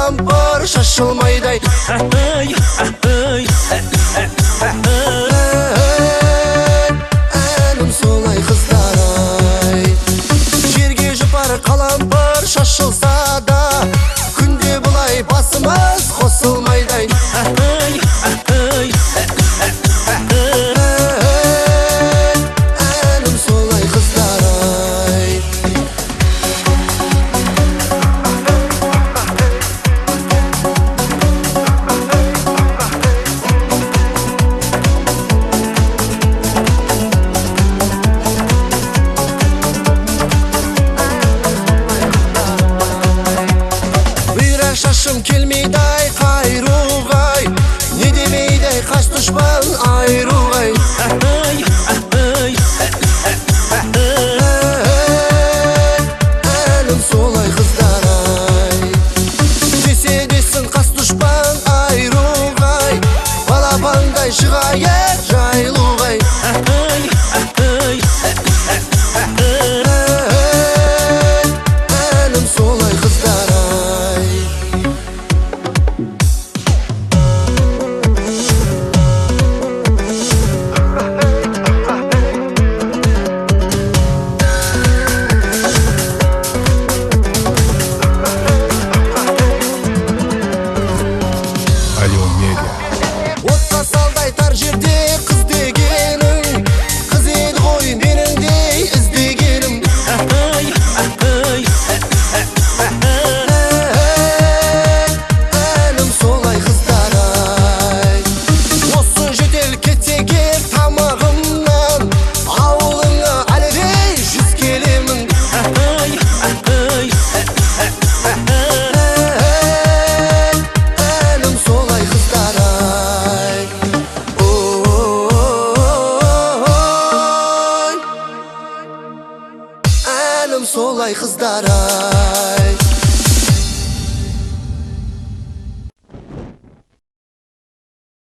қалампыр шашылмайдай. Әнім солай қыздар-ай. Жерге жұпар қалампыр шашылса да, күнде бұлай басымыз қосылмайдай. Әнім солай қыздар-ай. Шашым келмейдай қайруғай, не демейдай қаш дұшпан айруғай. Әнім солай қыздар-ай. Десе десін қас дұшпан айруғай, балапандай шығайық жайлуғай. Әнім солай қыздар-ай. Отқа салдай тар жерде